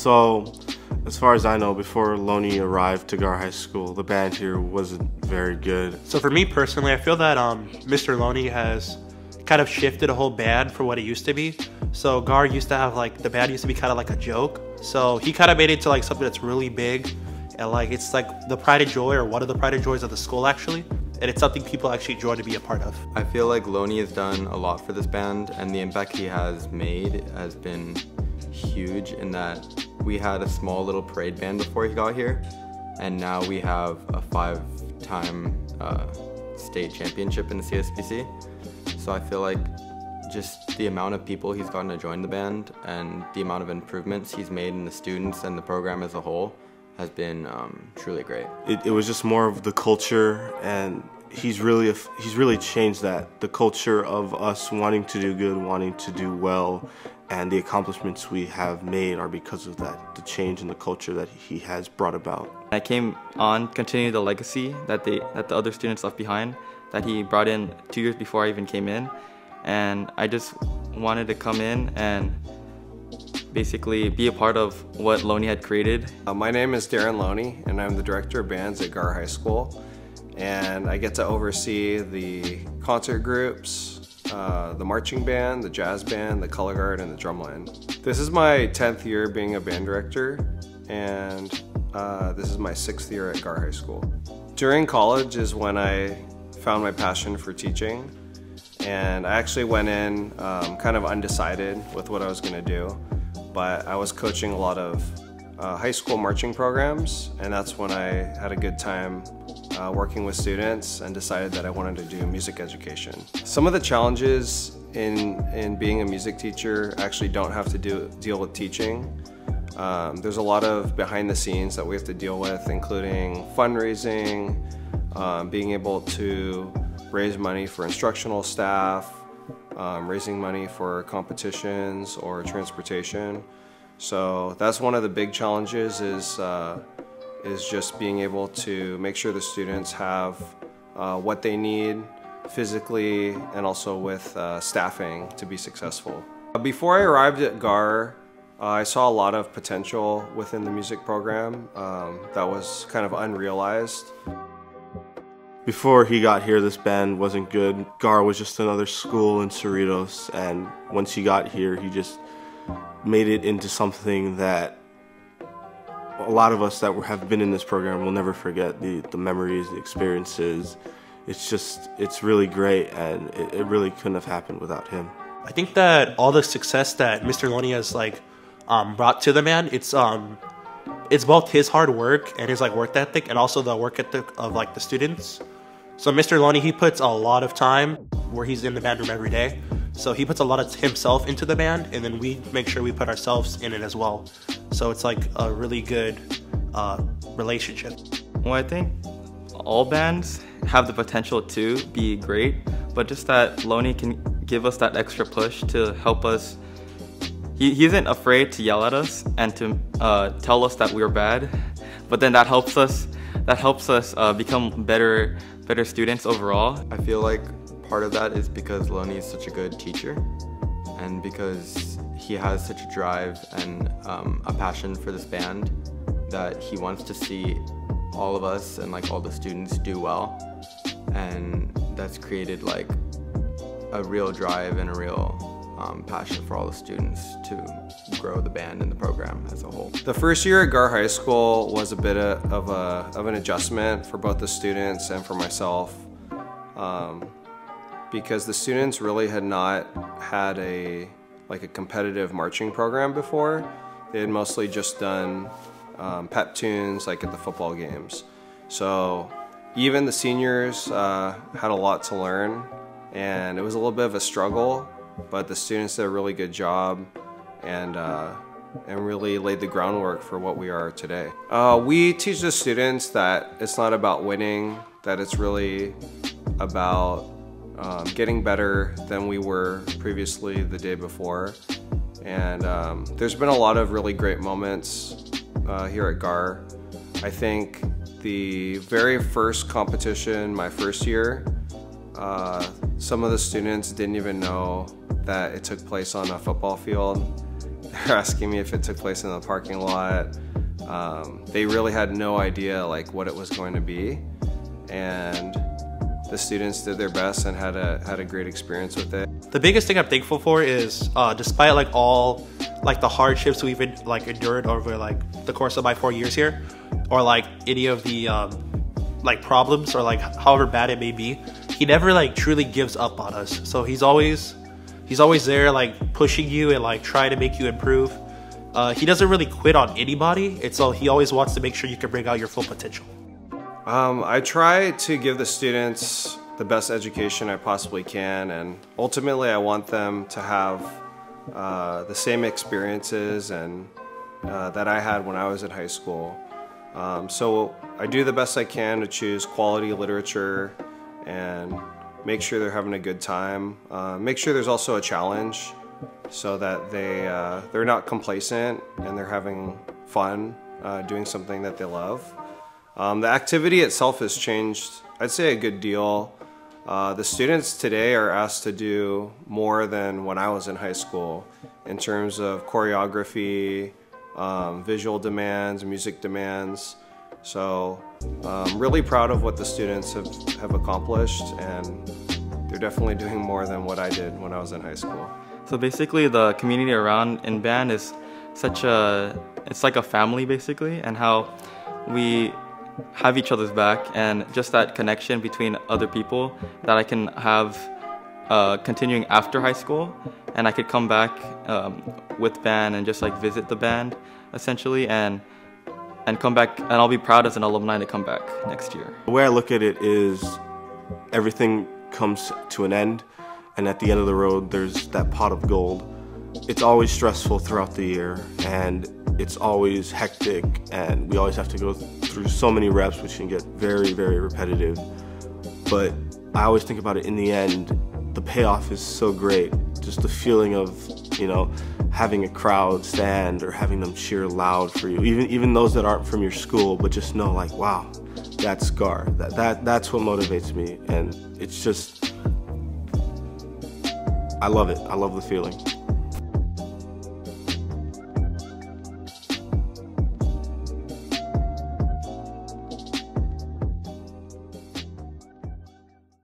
So, as far as I know, before Loney arrived to Gahr High School, the band here wasn't very good. So for me personally, I feel that Mr. Loney has kind of shifted a whole band for what it used to be. So Gahr used to have the band used to be kind of like a joke. So he kind of made it to something that's really big, and it's like the pride and joy, or one of the pride and joys of the school actually. And it's something people actually enjoy to be a part of. I feel like Loney has done a lot for this band, and the impact he has made has been huge in that we had a small little parade band before he got here, and now we have a 5-time state championship in the CSBC. So I feel like just the amount of people he's gotten to join the band and the amount of improvements he's made in the students and the program as a whole has been truly great. It was just more of the culture, and he's really changed that. The culture of us wanting to do good, wanting to do well, and the accomplishments we have made are because of that, the change in the culture that he has brought about. I came on, continued the legacy that the other students left behind, that he brought in 2 years before I even came in, and I just wanted to come in and basically be a part of what Loney had created. My name is Darren Loney, and I'm the director of bands at Gahr High School, and I get to oversee the concert groups, the marching band, the jazz band, the color guard, and the drumline. This is my 10th year being a band director, and this is my 6th year at Gahr High School. During college is when I found my passion for teaching, and I actually went in kind of undecided with what I was going to do, but I was coaching a lot of high school marching programs, and that's when I had a good time working with students and decided that I wanted to do music education. Some of the challenges in being a music teacher actually don't have to deal with teaching. There's a lot of behind the scenes that we have to deal with, including fundraising, being able to raise money for instructional staff, raising money for competitions or transportation. So that's one of the big challenges is just being able to make sure the students have what they need physically and also with staffing to be successful. Before I arrived at Gahr, I saw a lot of potential within the music program that was kind of unrealized. Before he got here, this band wasn't good. Gahr was just another school in Cerritos, and once he got here, he just made it into something that a lot of us that have been in this program will never forget. The memories, the experiences. It's really great, and it really couldn't have happened without him. I think that all the success that Mr. Loney has brought to the band, it's both his hard work and his work ethic, and also the work ethic of the students. So Mr. Loney, he puts a lot of time where he's in the band room every day. So he puts a lot of himself into the band, and then we make sure we put ourselves in it as well. So it's a really good relationship. Well, I think all bands have the potential to be great, but just that Loney can give us that extra push to help us. He isn't afraid to yell at us and to tell us that we're bad, but then that helps us become better students overall. I feel like part of that is because Loney is such a good teacher, and because he has such a drive and a passion for this band that he wants to see all of us and all the students do well, and that's created a real drive and a real passion for all the students to grow the band and the program as a whole. The first year at Gahr High School was a bit of an adjustment for both the students and for myself, because the students really had not had a competitive marching program before. They had mostly just done pep tunes at the football games. So even the seniors had a lot to learn, and it was a little bit of a struggle, but the students did a really good job and really laid the groundwork for what we are today. We teach the students that it's not about winning, that it's really about getting better than we were previously the day before. And there's been a lot of really great moments here at Gahr. I think the very first competition, my first year, some of the students didn't even know that it took place on a football field, They're asking me if it took place in the parking lot. They really had no idea like what it was going to be, and the students did their best and had a great experience with it. The biggest thing I'm thankful for is, despite like all like the hardships we've like endured over like the course of my 4 years here, or like any of the like problems or like however bad it may be, he never like truly gives up on us. So he's always there like pushing you and like trying to make you improve. He doesn't really quit on anybody. He always wants to make sure you can bring out your full potential. I try to give the students the best education I possibly can, and ultimately I want them to have the same experiences and that I had when I was in high school. So I do the best I can to choose quality literature and make sure they're having a good time. Make sure there's also a challenge so that they're not complacent and they're having fun doing something that they love. The activity itself has changed, I'd say, a good deal. The students today are asked to do more than when I was in high school in terms of choreography, visual demands, music demands. So I'm really proud of what the students have accomplished, and they're definitely doing more than what I did when I was in high school. So basically the community around in band is it's like a family basically, and how we have each other's back, and just that connection between other people that I can have continuing after high school, and I could come back with band and just like visit the band essentially, and come back, and I'll be proud as an alumni to come back next year. The way I look at it is everything comes to an end, and at the end of the road there's that pot of gold. It's always stressful throughout the year, and it's always hectic, and we always have to go through so many reps, which can get very, very repetitive. But I always think about it, in the end, the payoff is so great. Just the feeling of, you know, having a crowd stand or having them cheer loud for you, even those that aren't from your school, but just know like, wow, that's Gahr. That's what motivates me, and it's just, I love it. I love the feeling.